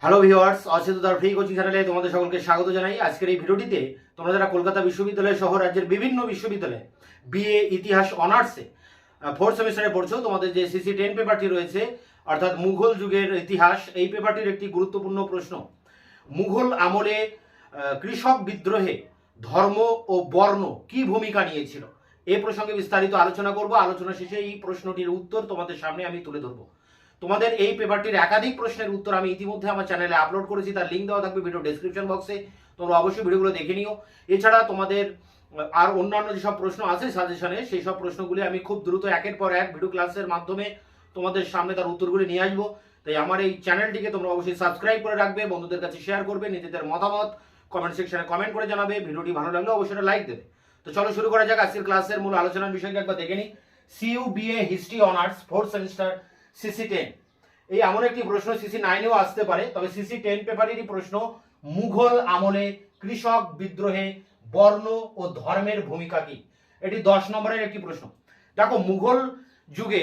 Hello viewers, অচেতনতার free coaching চ্যানেলে তোমাদের সকলকে স্বাগত জানাই। আজকের এই ভিডিওটিতে তোমরা যারা কলকাতা বিশ্ববিদ্যালয় সহ রাজ্যের বিভিন্ন বিশ্ববিদ্যালয়ে বিএ ইতিহাস অনার্সে ফোর্থ সেমিস্টারে পড়ছো, তোমাদের যে সিসি 10 পেপারটি রয়েছে অর্থাৎ মুঘল যুগের ইতিহাস, এই পেপারটির একটি গুরুত্বপূর্ণ প্রশ্ন, মুঘল আমলে কৃষক বিদ্রোহে ধর্ম ও বর্ণ কি ভূমিকা নিয়েছিল, এ প্রসঙ্গে বিস্তারিত আলোচনা করব। আলোচনা শেষে এই প্রশ্নটির উত্তর তোমাদের সামনে আমি তুলে ধরবো। তোমাদের এই পেপারটির একাধিক প্রশ্নের উত্তর আমি ইতিমধ্যে আমার চ্যানেলে আপলোড করেছি, তার লিঙ্ক দেওয়া থাকবে ভিডিও ডেসক্রিপশন বক্সে, তোমরা অবশ্যই ভিডিওগুলো দেখে নিও। এছাড়া তোমাদের আর অন্যান্য যেসব প্রশ্ন আছে সাজেশনে, সেই সব প্রশ্নগুলি আমি খুব দ্রুত একের পর এক ভিডিও ক্লাসের মাধ্যমে তোমাদের সামনে তার উত্তরগুলি নিয়ে আসবো। তাই আমার এই চ্যানেলটিকে তোমরা অবশ্যই সাবস্ক্রাইব করে রাখবে, বন্ধুদের কাছে শেয়ার করবে, নিজেদের মতামত কমেন্ট সেকশনে কমেন্ট করে জানাবে, ভিডিওটি ভালো লাগলে অবশ্যই লাইক দেবে। তো চলো শুরু করা যাক আজকের ক্লাসের মূল আলোচনার বিষয়কে একবার দেখে নিই। CU BA history honours fourth semester CC 10, এই এমন একটি প্রশ্ন সিসি 9-এও আসতে পারে, তবে সিসি 10 পেপারেরই প্রশ্ন, মুঘল আমলে কৃষক বিদ্রোহে বর্ণ ও ধর্মের ভূমিকা কি। এটি 10 নম্বরের একটি প্রশ্ন। দেখো, মুঘল যুগে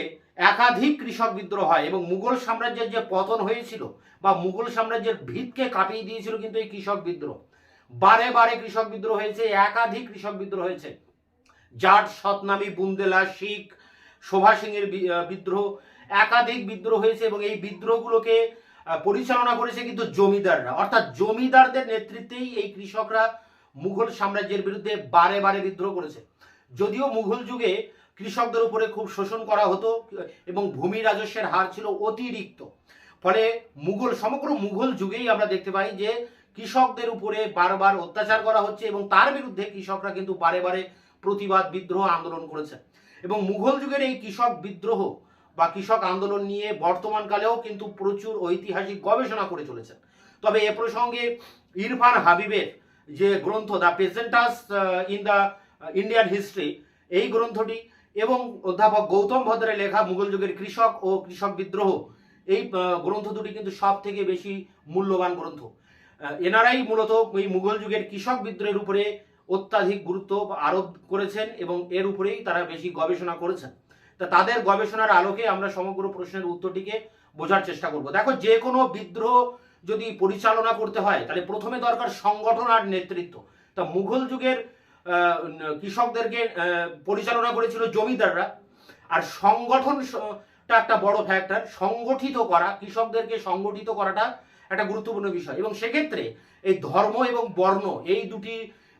একাধিক কৃষক বিদ্রোহ হয় এবং মুঘল সাম্রাজ্যের যে পতন হয়েছিল বা মুঘল সাম্রাজ্যের ভিতকে কাঁপিয়ে দিয়েছিল কিন্তু এই কৃষক বিদ্রোহ। বারে বারে কৃষক বিদ্রোহ হয়েছে, একাধিক কৃষক বিদ্রোহ হয়েছে। জাট, সতনামী, বুন্দেলা, শিখ, শোভা সিংয়ের বিদ্রোহ, একাধিক বিদ্রোহ হয়েছে এবং এই বিদ্রোহগুলোকে পরিচালনা করেছে কিন্তু জমিদাররা, অর্থাৎ জমিদারদের নেতৃত্বেই এই কৃষকরা মুঘল সাম্রাজ্যের বিরুদ্ধে বারে বারে বিদ্রোহ করেছে। যদিও মুঘল যুগে কৃষকদের উপরে খুব শোষণ করা হতো এবং ভূমি রাজস্বের হার ছিল অতিরিক্ত, ফলে সমগ্র মুঘল যুগেই আমরা দেখতে পাই যে কৃষকদের উপরে বারবার অত্যাচার করা হচ্ছে এবং তার বিরুদ্ধে কৃষকরা কিন্তু বারে বারে প্রতিবাদ, বিদ্রোহ, আন্দোলন করেছে। এবং মুঘল যুগের এই কৃষক বিদ্রোহ বা কৃষক আন্দোলন নিয়ে বর্তমানকালেও কিন্তু প্রচুর ঐতিহাসিক গবেষণা করে চলেছেন। তবে এ প্রসঙ্গে ইরফান হাবিবের যে গ্রন্থ the peasants in the Indian history, এই গ্রন্থটি এবং অধ্যাপক গৌতম ভদ্রের লেখা মুঘল যুগের কৃষক ও কৃষক বিদ্রোহ, এই গ্রন্থ দুটি কিন্তু সব থেকে বেশি মূল্যবান গ্রন্থ। এনারাই মূলত এই মুঘল যুগের কৃষক বিদ্রোহের উপরে অত্যাধিক গুরুত্ব আরোপ করেছেন এবং এর উপরেই তারা বেশি গবেষণা করেছেন। তা তাদের গবেষণার আলোকে আমরা সমগ্র প্রশ্নের উত্তরটিকে বোঝার চেষ্টা করব। দেখো, যে কোনো বিদ্রোহ যদি পরিচালনা করতে হয় তাহলে প্রথমে দরকার সংগঠন আর নেতৃত্ব। তা মুঘল যুগের কৃষকদেরকে পরিচালনা করেছিল জমিদাররা, আর সংগঠনটা একটা বড় ফ্যাক্টর। সংগঠিত করা, কৃষকদেরকে সংগঠিত করাটা একটা গুরুত্বপূর্ণ বিষয় এবং সেক্ষেত্রে এই ধর্ম এবং বর্ণ, এই দুটি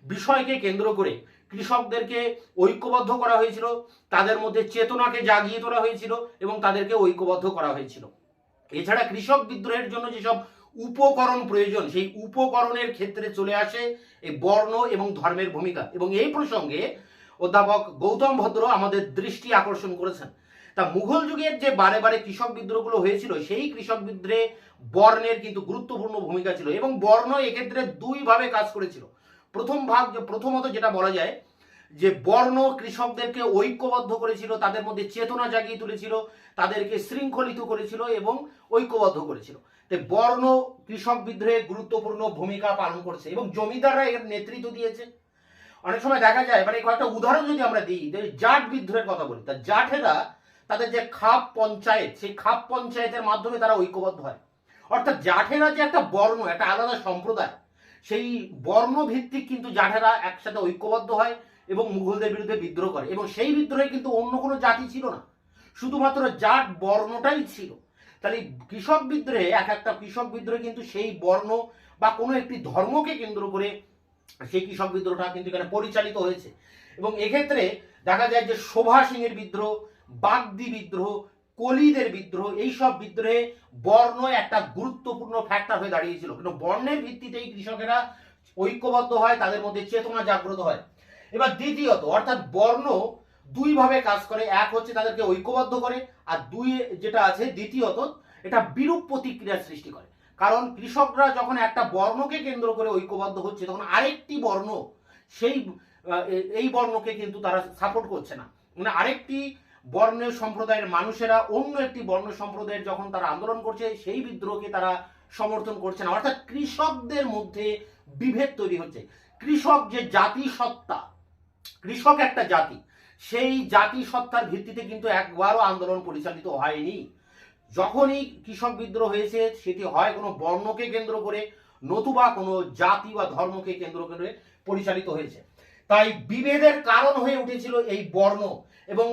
বিষয়কে কেন্দ্র করে কৃষকদেরকে ঐক্যবদ্ধ করা হয়েছিল, তাদের মধ্যে চেতনাকে জাগিয়ে তোলা হয়েছিল এবং তাদেরকে ঐক্যবদ্ধ করা হয়েছিল। এছাড়া কৃষক বিদ্রোহের জন্য যেসব উপকরণ প্রয়োজন, সেই উপকরণের ক্ষেত্রে চলে আসে এই বর্ণ এবং ধর্মের ভূমিকা, এবং এই প্রসঙ্গে অধ্যাপক গৌতম ভদ্র আমাদের দৃষ্টি আকর্ষণ করেছেন। তা মুঘল যুগের যে বারে বারে কৃষক বিদ্রোহগুলো হয়েছিল, সেই কৃষক বিদ্রোহে বর্ণের কিন্তু গুরুত্বপূর্ণ ভূমিকা ছিল এবং বর্ণ এক্ষেত্রে দুইভাবে কাজ করেছিল। প্রথমত যেটা বলা যায় যে বর্ণ কৃষকদেরকে ঐক্যবদ্ধ করেছিল, তাদের মধ্যে চেতনা জাগিয়ে তুলেছিল, তাদেরকে শৃঙ্খলিত করেছিল এবং ঐক্যবদ্ধ করেছিল। তাই বর্ণ কৃষক বিদ্রোহে গুরুত্বপূর্ণ ভূমিকা পালন করেছে এবং জমিদাররা এর নেতৃত্ব দিয়েছে। অনেক সময় দেখা যায়, মানে কয়েকটা উদাহরণ যদি আমরা দিই, জাট বিদ্রোহের কথা বলি, তা জাটেরা তাদের যে খাপ পঞ্চায়েত, সেই খাপ পঞ্চায়েতের মাধ্যমে তারা ঐক্যবদ্ধ হয়। অর্থাৎ জাটেরা যে একটা বর্ণ, একটা আলাদা সম্প্রদায়, সেই বর্ণ ভিত্তিক কিন্তু জাটেরা একসাথে ঐক্যবদ্ধ হয় এবং মুঘলদের বিরুদ্ধে বিদ্রোহ করে এবং সেই বিদ্রোহে কিন্তু অন্য কোনো জাতি ছিল না, শুধুমাত্র জাট বর্ণটাই ছিল। তাহলে কৃষক বিদ্রোহে, এক একটা কৃষক বিদ্রোহে কিন্তু সেই বর্ণ বা কোনো একটি ধর্মকে কেন্দ্র করে সেই কৃষক বিদ্রোহটা কিন্তু এখানে পরিচালিত হয়েছে। এবং এক্ষেত্রে দেখা যায় যে শোভা সিংয়ের বিদ্রোহ, বাগদি বিদ্রোহ, কলিদের বিদ্রোহ, এইসব বিদ্রোহে বর্ণ একটা গুরুত্বপূর্ণ ফ্যাক্টর হয়ে দাঁড়িয়েছিল, কিন্তু বর্ণের ভিত্তিতেই কৃষকেরা ঐক্যবদ্ধ হয়, তাদের মধ্যে চেতনা জাগ্রত হয়। এবার দ্বিতীয়ত, অর্থাৎ বর্ণ দুইভাবে কাজ করে, এক হচ্ছে তাদেরকে ঐক্যবদ্ধ করে, আর দুই যেটা আছে দ্বিতীয়ত, এটা বিরূপ প্রতিক্রিয়ার সৃষ্টি করে। কারণ কৃষকরা যখন একটা বর্ণকে কেন্দ্র করে ঐক্যবদ্ধ হচ্ছে, তখন আরেকটি বর্ণ এই বর্ণকে কিন্তু তারা সাপোর্ট করছে না, মানে আরেকটি বর্ণের সম্প্রদায়ের মানুষেরা অন্য একটি বর্ণ সম্প্রদায়ের যখন তারা আন্দোলন করছে, সেই বিদ্রোহকে তারা সমর্থন করছে না। অর্থাৎ কৃষকদের মধ্যে বিভেদ তৈরি হচ্ছে। কৃষক যে জাতি সত্তা, কৃষক একটা জাতি, সেই জাতি সত্তার ভিত্তিতে কিন্তু একবারও আন্দোলন পরিচালিত হয়নি। যখনই কৃষক বিদ্রোহ হয়েছে সেটি হয় কোনো বর্ণকে কেন্দ্র করে, নতুবা কোনো জাতি বা ধর্মকে কেন্দ্র করে পরিচালিত হয়েছে। তাই বিভেদের কারণ হয়ে উঠেছিল এই বর্ণ, এবং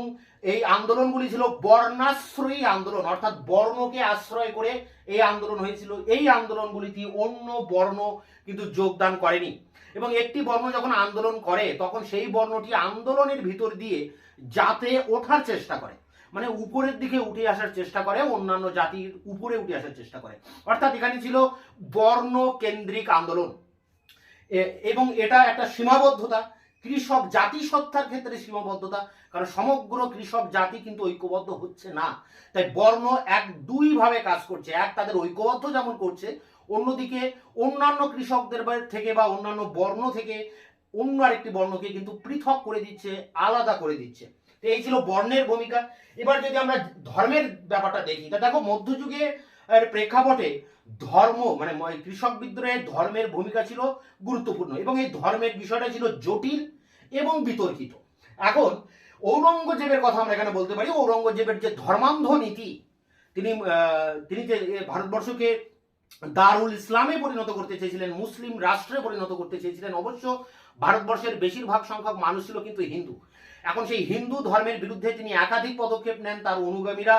এই আন্দোলনগুলি ছিল বর্ণাশ্রয়ী আন্দোলন, অর্থাৎ বর্ণকে আশ্রয় করে এই আন্দোলন হয়েছিল। এই আন্দোলনগুলিতে অন্য বর্ণ কিন্তু যোগদান করেনি, এবং একটি বর্ণ যখন আন্দোলন করে তখন সেই বর্ণটি আন্দোলনের ভিতর দিয়ে যাতে ওঠার চেষ্টা করে, মানে উপরের দিকে উঠে আসার চেষ্টা করে, অন্যান্য জাতির উপরে উঠে আসার চেষ্টা করে। অর্থাৎ এখানে ছিল বর্ণ কেন্দ্রিক আন্দোলন, এবং এটা একটা সীমাবদ্ধতা, কৃষক জাতিসত্তার ক্ষেত্রে সীমাবদ্ধতা, কারণ সমগ্র কৃষক জাতি কিন্তু ঐক্যবদ্ধ হচ্ছে না। তাই বর্ণ এক দুই ভাবে কাজ করছে, এক তাদের ঐক্যবদ্ধ যেমন করছে, অন্যদিকে অন্যান্য কৃষকদের থেকে বা অন্যান্য বর্ণ থেকে অন্য আরেকটি বর্ণকে কিন্তু পৃথক করে দিচ্ছে, আলাদা করে দিচ্ছে। তো এই ছিল বর্ণের ভূমিকা। এবার যদি আমরা ধর্মের ব্যাপারটা দেখি, তা দেখো মধ্যযুগে প্রেক্ষাপটে ধর্ম মানে কৃষক বিদ্রোহে ধর্মের ভূমিকা ছিল গুরুত্বপূর্ণ, এবং এই ধর্মের বিষয়টা ছিল জটিল এবং বিতর্কিত। এখন ঔরঙ্গজেবের কথা আমরা এখানে বলতে পারি। ঔরঙ্গজেবের যে ধর্মান্ধ নীতি, তিনি যে ভারতবর্ষকে দারুল ইসলামে পরিণত করতে চেয়েছিলেন, মুসলিম রাষ্ট্রে পরিণত করতে চেয়েছিলেন। অবশ্য ভারতবর্ষের বেশিরভাগ সংখ্যক মানুষ ছিল কিন্তু হিন্দু। এখন সেই হিন্দু ধর্মের বিরুদ্ধে তিনি একাধিক পদক্ষেপ নেন, তার অনুগামীরা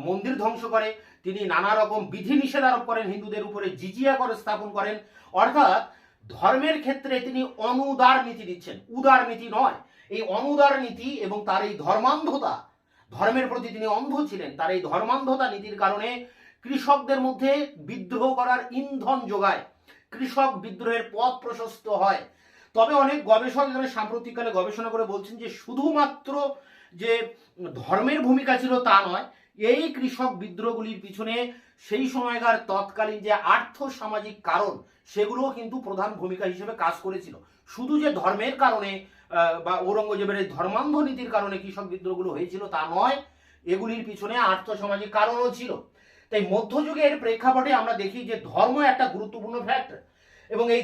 মন্দির ধ্বংস করে, তিনি নানা রকম বিধিনিষেধ আরোপ করেন হিন্দুদের উপরে, জিজিয়া করে স্থাপন করেন। অর্থাৎ ধর্মের ক্ষেত্রে তিনি অনুদার নীতি দিচ্ছেন, উদার নীতি নয়। এই অনুদার নীতি এবং তার এই ধর্মান্ধতা, ধর্মের প্রতি তিনি অন্ধ ছিলেন, তার এই ধর্মান্ধতা নীতির কারণে কৃষকদের মধ্যে বিদ্রোহ করার ইন্ধন যোগায়, কৃষক বিদ্রোহের পথ প্রশস্ত হয়। তবে অনেক গবেষক এখানে সাম্প্রতিককালে গবেষণা করে বলছেন যে শুধুমাত্র যে ধর্মের ভূমিকা ছিল তা নয়, এই কৃষক বিদ্রোহগুলির পিছনে সেই সময়কার তৎকালীন যে আর্থ সামাজিক কারণ সেগুলোও কিন্তু প্রধান ভূমিকা হিসেবে কাজ করেছিল। শুধু যে ধর্মের কারণে বা ঔরঙ্গজেবের এই ধর্মান্ধ নীতির কারণে কৃষক বিদ্রোহগুলো হয়েছিল তা নয়, এগুলির পিছনে আর্থ সামাজিক কারণও ছিল। তাই মধ্যযুগের প্রেক্ষাপটে আমরা দেখি যে ধর্ম একটা গুরুত্বপূর্ণ ফ্যাক্টর, এবং এই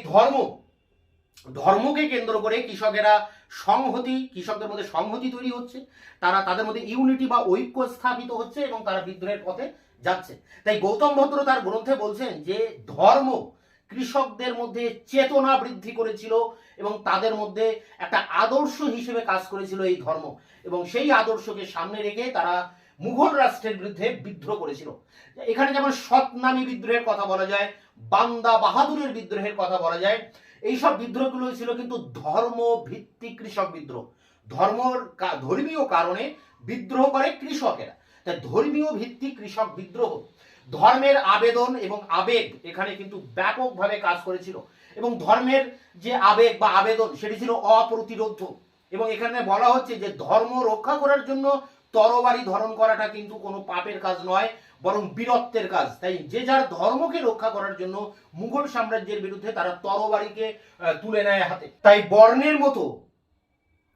ধর্মকে কেন্দ্র করে কৃষকেরা কৃষকদের মধ্যে সংহতি তৈরি হচ্ছে, তাদের মধ্যে ইউনিটি বা ঐক্য স্থাপিত হচ্ছে, এবং তারা বিদ্রোহের পথে যাচ্ছে। তাই গৌতম ভদ্র তার গ্রন্থে বলছেন যে ধর্ম কৃষকদের মধ্যে চেতনা বৃদ্ধি করেছিল, এবং তাদের মধ্যে একটা আদর্শ হিসেবে কাজ করেছিল এই ধর্ম, এবং সেই আদর্শকে সামনে রেখে তারা মুঘল রাষ্ট্রের বিরুদ্ধে বিদ্রোহ করেছিল। এখানে যেমন সতনামী বিদ্রোহের কথা বলা যায়, বান্দা বাহাদুরের বিদ্রোহের কথা বলা যায়। এইসব বিদ্রোহগুলো ছিল কিন্তু ধর্ম ভিত্তিক কৃষক বিদ্রোহ, ধর্মীয় কারণে বিদ্রোহ করে কৃষকেরা। তাই ধর্মীয় ভিত্তিক কৃষক বিদ্রোহ, ধর্মের আবেদন এবং আবেগ এখানে কিন্তু ব্যাপকভাবে কাজ করেছিল, এবং ধর্মের যে আবেগ বা আবেদন সেটি ছিল অপ্রতিরোধ্য। এবং এখানে বলা হচ্ছে যে ধর্ম রক্ষা করার জন্য তরবারি ধারণ করাটা কিন্তু কোনো পাপের কাজ নয়, বরং বীরত্বের কাজ। তাই যে যার ধর্মকে রক্ষা করার জন্য মুঘল সাম্রাজ্যের বিরুদ্ধে তারা তরবারিকে তুলে নেয় হাতে। তাই বর্ণের মতো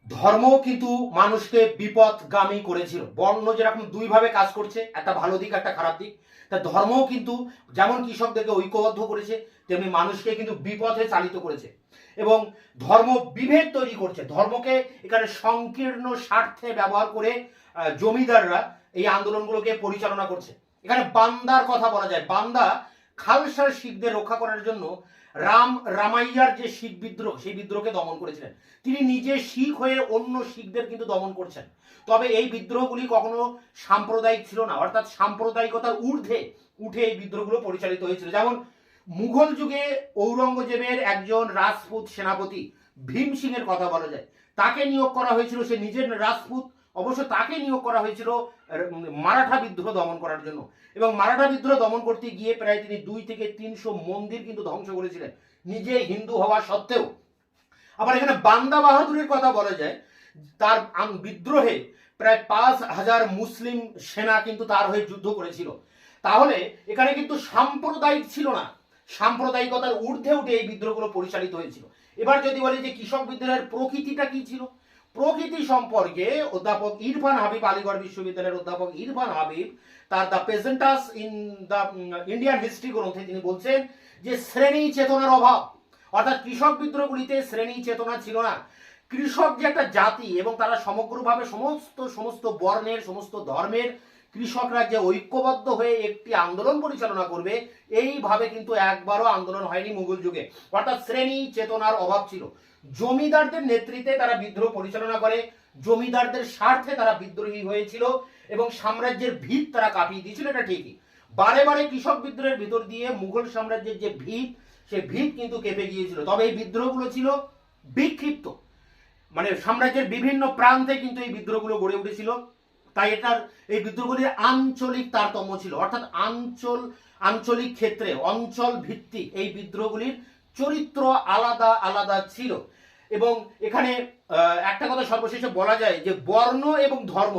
ধর্ম কিন্তু মানুষকে বিপদগামী করেছিল। বর্ণ যেরকম দুই ভাবে কাজ করছে, একটা ভালো দিক একটা খারাপ দিক, তা ধর্মও কিন্তু যেমন কৃষকদেরকে ঐক্যবদ্ধ করেছে তেমনি মানুষকে কিন্তু বিপথে চালিত করেছে, এবং ধর্ম বিভেদ তৈরি করছে। ধর্মকে এখানে সংকীর্ণ স্বার্থে ব্যবহার করে জমিদাররা এই আন্দোলনগুলোকে পরিচালনা করছে। এখানে বান্দার কথা বলা যায়। বান্দা খালসার শিখদের রক্ষা করার জন্য রামাইয়ার যে শিখ বিদ্রোহ, সেই বিদ্রোহকে দমন করেছিলেন। তিনি নিজে শিখ হয়ে অন্য শিখদের কিন্তু দমন করছেন। তবে এই বিদ্রোহগুলি কখনো সাম্প্রদায়িক ছিল না, অর্থাৎ সাম্প্রদায়িকতার ঊর্ধ্বে উঠে এই বিদ্রোহগুলো পরিচালিত হয়েছিল। যেমন মুঘল যুগে ঔরঙ্গজেবের একজন রাজপুত সেনাপতি ভীম সিং এর কথা বলা যায়। তাকে নিয়োগ করা হয়েছিল, সে নিজের রাজপুত, অবশ্য তাকে নিয়োগ করা হয়েছিল মারাঠা বিদ্রোহ দমন করার জন্য, এবং মারাঠা বিদ্রোহ দমন করতে গিয়ে প্রায় তিনি 2 থেকে 300 মন্দির কিন্তু ধ্বংস করেছিলেন, নিজে হিন্দু হওয়া সত্ত্বেও। আবার এখানে বান্দা বাহাদুরের কথা বলা যায়, তার বিদ্রোহে প্রায় 5000 মুসলিম সেনা কিন্তু তার হয়ে যুদ্ধ করেছিল। তাহলে এখানে কিন্তু সাম্প্রদায়িক ছিল না, সাম্প্রদায়িকতার ঊর্ধ্বে উঠে এই বিদ্রোহগুলো পরিচালিত হয়েছিল। এবার যদি বলি যে কৃষক বিদ্রোহের প্রকৃতিটা কি ছিল, প্রকৃতি সম্পর্কে অধ্যাপক ইরফান হাবিব, আলিগড় বিশ্ববিদ্যালয়ের অধ্যাপক ইরফান হাবিব তার the presenters in the Indian history গ্রন্থে তিনি বলছেন যে শ্রেণী চেতনার অভাব, অর্থাৎ কৃষক বিদ্রোহগুলিতে শ্রেণী চেতনা ছিল না। কৃষক যে একটা জাতি, এবং তারা সমগ্রভাবে সমস্ত বর্ণের, সমস্ত ধর্মের কৃষকরা যে ঐক্যবদ্ধ হয়ে একটি আন্দোলন পরিচালনা করবে, এইভাবে কিন্তু একবারও আন্দোলন হয়নি মুঘল যুগে। অর্থাৎ শ্রেণী চেতনার অভাব ছিল। জমিদারদের নেতৃত্বে তারা বিদ্রোহ পরিচালনা করে, জমিদারদের স্বার্থে তারা বিদ্রোহী হয়েছিল এবং সাম্রাজ্যের ভিত তারা কাঁপিয়ে দিয়েছিল, এটা ঠিকই। বারে বারে কৃষক বিদ্রোহের ভিতর দিয়ে মুঘল সাম্রাজ্যের যে ভিত, সে ভিত কিন্তু কেঁপে গিয়েছিল। তবে এই বিদ্রোহগুলো ছিল বিক্ষিপ্ত, মানে সাম্রাজ্যের বিভিন্ন প্রান্তে কিন্তু এই বিদ্রোহগুলো গড়ে উঠেছিল। তাই এটার এই বিদ্রোহগুলির আঞ্চলিক তারতম্য ছিল, অর্থাৎ আঞ্চলিক ক্ষেত্রে অঞ্চল ভিত্তিক এই বিদ্রোহগুলির চরিত্র আলাদা আলাদা ছিল। এবং এখানে একটা কথা সর্বশেষে বলা যায় যে বর্ণ এবং ধর্ম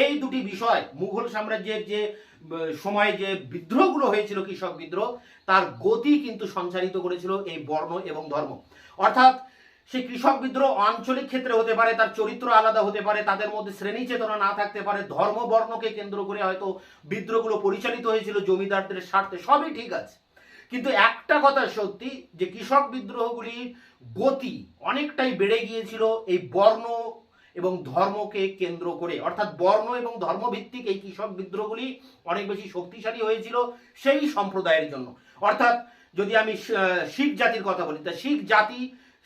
এই দুটি বিষয় মুঘল সাম্রাজ্যের যে সময় যে বিদ্রোহগুলো হয়েছিল, কৃষক বিদ্রোহ, তার গতি কিন্তু সঞ্চারিত করেছিল এই বর্ণ এবং ধর্ম। অর্থাৎ সেই কৃষক বিদ্রোহ আঞ্চলিক ক্ষেত্রে হতে পারে, তার চরিত্র আলাদা হতে পারে, তাদের মধ্যে শ্রেণী চেতনা না থাকতে পারে, ধর্ম বর্ণকে কেন্দ্র করে হয়তো বিদ্রোহগুলো পরিচালিত হয়েছিল জমিদারদের স্বার্থে, সবই ঠিক আছে। কিন্তু একটা কথা সত্যি যে কৃষক বিদ্রোহগুলির গতি অনেকটাই বেড়ে গিয়েছিল এই বর্ণ এবং ধর্মকে কেন্দ্র করে। অর্থাৎ বর্ণ এবং ধর্মভিত্তিক এই কৃষক বিদ্রোহগুলি অনেক বেশি শক্তিশালী হয়েছিল সেই সম্প্রদায়ের জন্য। অর্থাৎ যদি আমি শিখ জাতির কথা বলি, তা শিখ জাতি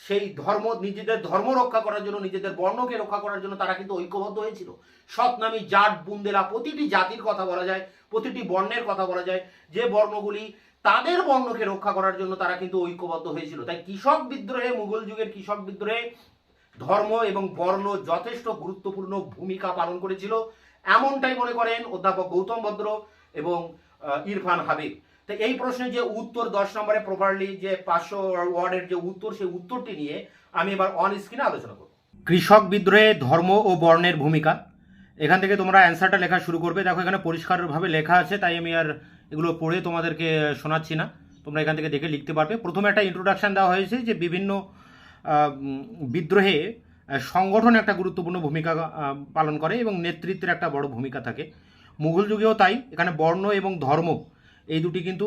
সেই ধর্ম, নিজেদের ধর্ম রক্ষা করার জন্য, নিজেদের বর্ণকে রক্ষা করার জন্য তারা কিন্তু ঐক্যবদ্ধ হয়েছিল। সৎনামী, জাট, বুন্দেলা, প্রতিটি জাতির কথা বলা যায়, প্রতিটি বর্ণের কথা বলা যায়, যে বর্ণগুলি তাদের বর্ণকে রক্ষা করার জন্য তারা কিন্তু ঐক্যবদ্ধ হয়েছিল। তাই কৃষক বিদ্রোহে, মুঘল যুগের কৃষক বিদ্রোহে ধর্ম এবং বর্ণ যথেষ্ট গুরুত্বপূর্ণ ভূমিকা পালন করেছিল, এমনটাই মনে করেন অধ্যাপক গৌতম ভদ্র এবং ইরফান হাবিব। তো এই প্রশ্নের যে উত্তর 10 নম্বরে প্রপারলি যে 500 ওয়ার্ডের যে উত্তর, সেই উত্তরটি নিয়ে আমি এবার অন স্ক্রিনে আলোচনা করব। কৃষক বিদ্রোহে ধর্ম ও বর্ণের ভূমিকা, এখান থেকে তোমরা অ্যান্সারটা লেখা শুরু করবে। দেখো এখানে পরিষ্কারভাবে লেখা আছে, তাই আমি আর এগুলো পড়ে তোমাদেরকে শোনাচ্ছি না, তোমরা এখান থেকে দেখে লিখতে পারবে। প্রথমে একটা ইন্ট্রোডাকশন দেওয়া হয়েছে যে বিভিন্ন বিদ্রোহে সংগঠন একটা গুরুত্বপূর্ণ ভূমিকা পালন করে এবং নেতৃত্বের একটা বড় ভূমিকা থাকে। মুঘল যুগেও তাই, এখানে বর্ণ এবং ধর্ম এই দুটি কিন্তু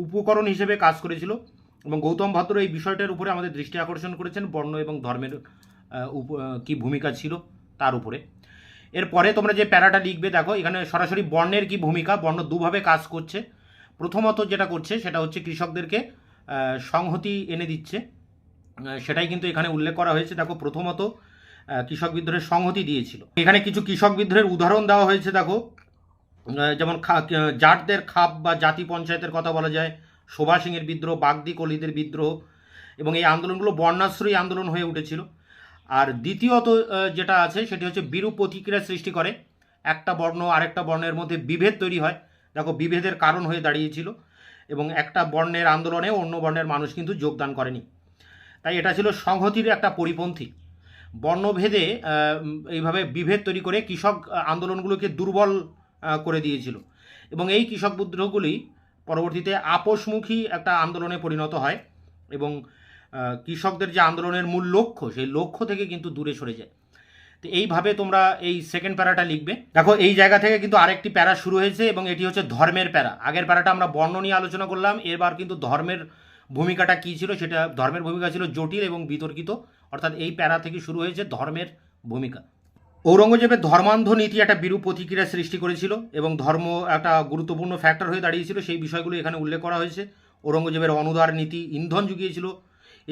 উপকরণ হিসেবে কাজ করেছিল এবং গৌতম ভদ্র এই বিষয়টার উপরে আমাদের দৃষ্টি আকর্ষণ করেছেন, বর্ণ এবং ধর্মের কি ভূমিকা ছিল তার উপরে। এরপরে তোমরা যে প্যারাটা লিখবে, দেখো এখানে সরাসরি বর্ণের কি ভূমিকা, বর্ণ দুভাবে কাজ করছে। প্রথমত যেটা করছে সেটা হচ্ছে কৃষকদেরকে সংহতি এনে দিচ্ছে, সেটাই কিন্তু এখানে উল্লেখ করা হয়েছে। দেখো প্রথমত কৃষক বিদ্রোহের সংহতি দিয়েছিল। এখানে কিছু কৃষক বিদ্রোহের উদাহরণ দেওয়া হয়েছে। দেখো যেমন জাটদের খাপ বা জাতি পঞ্চায়েতের কথা বলা যায়, শোভা সিংয়ের বিদ্রোহ, বাগদি কলিদের বিদ্রোহ, এবং এই আন্দোলনগুলো বর্ণাশ্রয়ী আন্দোলন হয়ে উঠেছিল। আর দ্বিতীয়ত যেটা আছে সেটি হচ্ছে বিরূপ প্রতিক্রিয়া সৃষ্টি করে, একটা বর্ণ আরেকটা বর্ণের মধ্যে বিভেদ তৈরি হয়। দেখো বিভেদের কারণ হয়ে দাঁড়িয়েছিল এবং একটা বর্ণের আন্দোলনে অন্য বর্ণের মানুষ কিন্তু যোগদান করেনি। তাই এটা ছিল সংহতির একটা পরিপন্থী। বর্ণভেদে এইভাবে বিভেদ তৈরি করে কৃষক আন্দোলনগুলোকে দুর্বল করে দিয়েছিল এবং এই কৃষক বিদ্রোহগুলি পরবর্তীতে আপোষমুখী একটা আন্দোলনে পরিণত হয় এবং কৃষকদের যে আন্দোলনের মূল লক্ষ্য, সেই লক্ষ্য থেকে কিন্তু দূরে সরে যায়। তো এইভাবে তোমরা এই সেকেন্ড প্যারাটা লিখবে। দেখো এই জায়গা থেকে কিন্তু আরেকটি প্যারা শুরু হয়েছে এবং এটি হচ্ছে ধর্মের প্যারা। আগের প্যারাটা আমরা বর্ণ নিয়ে আলোচনা করলাম, এবার কিন্তু ধর্মের ভূমিকাটা কী ছিল, সেটা ধর্মের ভূমিকা ছিল জটিল এবং বিতর্কিত। অর্থাৎ এই প্যারা থেকে শুরু হয়েছে ধর্মের ভূমিকা। ঔরঙ্গজেবের ধর্মান্ধ নীতি একটা বিরূপ প্রতিক্রিয়া সৃষ্টি করেছিল এবং ধর্ম একটা গুরুত্বপূর্ণ ফ্যাক্টর হয়ে দাঁড়িয়েছিল, সেই বিষয়গুলো এখানে উল্লেখ করা হয়েছে। ঔরঙ্গজেবের অনুদার নীতি ইন্ধন জুগিয়েছিল।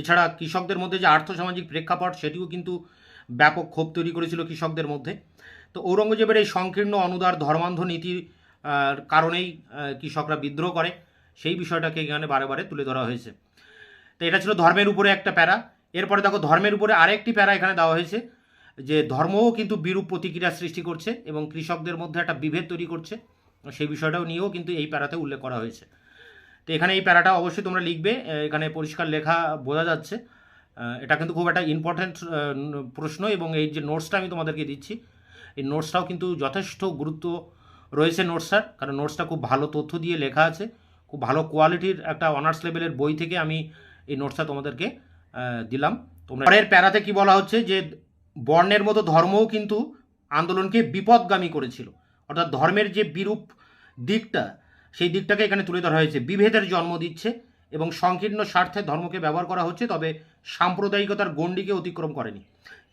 এছাড়া কৃষকদের মধ্যে যে আর্থসামাজিক প্রেক্ষাপট, সেটিও কিন্তু ব্যাপক ক্ষোভ তৈরি করেছিল কৃষকদের মধ্যে। তো ঔরঙ্গজেবের এই সংকীর্ণ অনুদার ধর্মান্ধ নীতির কারণেই কৃষকরা বিদ্রোহ করে, সেই বিষয়টাকে এখানে বারে বারে তুলে ধরা হয়েছে। তো এটা ছিল ধর্মের উপরে একটা প্যারা। এরপরে দেখো ধর্মের উপরে আরেকটি প্যারা এখানে দেওয়া হয়েছে, যে ধর্মও কিন্তু বিরূপ প্রতিক্রিয়া সৃষ্টি করছে এবং কৃষকদের মধ্যে একটা বিভেদ তৈরি করছে, সেই বিষয়টাও নিয়েও কিন্তু এই প্যারাতে উল্লেখ করা হয়েছে। তো এখানে এই প্যারাটা অবশ্যই তোমরা লিখবে, এখানে পরিষ্কার লেখা বোঝা যাচ্ছে। এটা কিন্তু খুব একটা ইম্পর্ট্যান্ট প্রশ্ন এবং এই যে নোটসটা আমি তোমাদেরকে দিচ্ছি, এই নোটসটাও কিন্তু যথেষ্ট গুরুত্ব রয়েছে নোটসটার, কারণ নোটসটা খুব ভালো তথ্য দিয়ে লেখা আছে, খুব ভালো কোয়ালিটির একটা অনার্স লেভেলের বই থেকে আমি এই নোটসটা তোমাদেরকে দিলাম। তোমরা পরের প্যারাতে কি বলা হচ্ছে, যে বর্ণের মতো ধর্মও কিন্তু আন্দোলনকে বিপদগামী করেছিল। অর্থাৎ ধর্মের যে বিরূপ দিকটা, সেই দিকটাকে এখানে তুলে ধরা হয়েছে। বিভেদের জন্ম দিচ্ছে এবং সংকীর্ণ স্বার্থে ধর্মকে ব্যবহার করা হচ্ছে, তবে সাম্প্রদায়িকতার গণ্ডিকে অতিক্রম করেনি।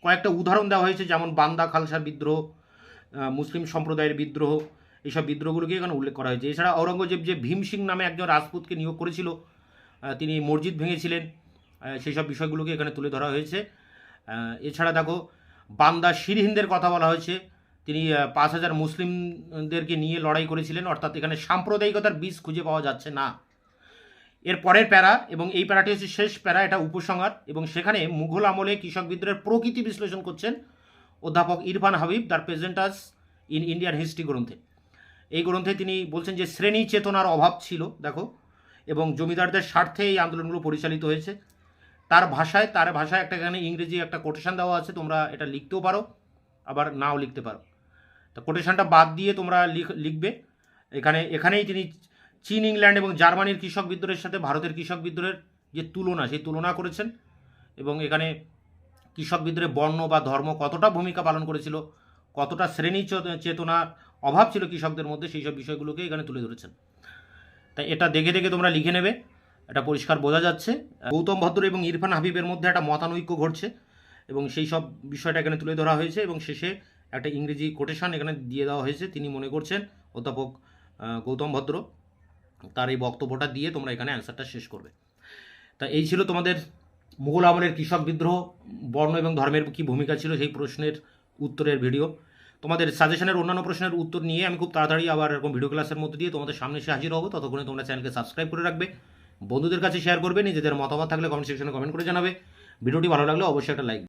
কয়েকটা উদাহরণ দেওয়া হয়েছে, যেমন বান্দা খালসার বিদ্রোহ, মুসলিম সম্প্রদায়ের বিদ্রোহ, এইসব বিদ্রোহগুলোকে এখানে উল্লেখ করা হয়েছে। এছাড়া ঔরঙ্গজেব যে ভীম সিং নামে একজন রাজপুতকে নিয়োগ করেছিল, তিনি মসজিদ ভেঙেছিলেন, সেই সব বিষয়গুলোকে এখানে তুলে ধরা হয়েছে। এছাড়া দেখো বান্দা সিরহিন্দের কথা বলা হয়েছে, তিনি 5,000 মুসলিমদেরকে নিয়ে লড়াই করেছিলেন, অর্থাৎ এখানে সাম্প্রদায়িকতার বীজ খুঁজে পাওয়া যাচ্ছে না। এর পরের প্যারা এবং এই প্যারাটি হচ্ছে শেষ প্যারা, এটা উপসংহার, এবং সেখানে মুঘল আমলে কৃষক বিদ্রোহের প্রকৃতি বিশ্লেষণ করছেন অধ্যাপক Irfan Habib the presenters in Indian history গ্রন্থে। এই গ্রন্থে তিনি বলছেন যে শ্রেণী চেতনার অভাব ছিল, দেখো, এবং জমিদারদের স্বার্থে এই আন্দোলনগুলো পরিচালিত হয়েছে। তার ভাষায় একটা এখানে ইংরেজি একটা কোটেশন দেওয়া আছে, তোমরা এটা লিখতেও পারো আবার নাও লিখতে পারো। তো কোটেশনটা বাদ দিয়ে তোমরা লিখবে। এখানেই তিনি চীন, ইংল্যান্ড এবং জার্মানির কৃষক বিদ্রোহের সাথে ভারতের কৃষক বিদ্রোহের যে তুলনা, সেই তুলনা করেছেন, এবং এখানে কৃষক বিদ্রোহে বর্ণ বা ধর্ম কতটা ভূমিকা পালন করেছিল, কতটা শ্রেণী চেতনার অভাব ছিল কৃষকদের মধ্যে, সেই সব বিষয়গুলোকে এখানে তুলে ধরেছেন। তাই এটা দেখে দেখে তোমরা লিখে নেবে, এটা পরিষ্কার বোঝা যাচ্ছে গৌতম ভদ্র এবং ইরফান হাবিবের মধ্যে একটা মতানৈক্য ঘটছে, এবং সেই সব বিষয়টা এখানে তুলে ধরা হয়েছে, এবং শেষে একটা ইংরেজি কোটেশন এখানে দিয়ে দেওয়া হয়েছে। তিনি মনে করছেন, অধ্যাপক গৌতম ভদ্র, তার এই বক্তব্যটা দিয়ে তোমরা এখানে অ্যান্সারটা শেষ করবে। তা এই ছিল তোমাদের মুঘল আমলের কৃষক বিদ্রোহ, বর্ণ এবং ধর্মের কী ভূমিকা ছিল সেই প্রশ্নের উত্তরের ভিডিও। তোমাদের সাজেশনের অন্যান্য প্রশ্নের উত্তর নিয়ে আমি খুব তাড়াতাড়ি আবার এরকম ভিডিও ক্লাসের মধ্যে দিয়ে তোমাদের সামনে এসে হাজির হবো। ততক্ষণে তোমরা চ্যানেলকে সাবস্ক্রাইব করে রাখবে, বন্ধুদের কাছে শেয়ার করবে, নিজেদের মতামত থাকলে কমেন্ট সেকশনে কমেন্ট করে জানাবে। ভিডিওটি ভালো লাগলে অবশ্যই একটা লাইক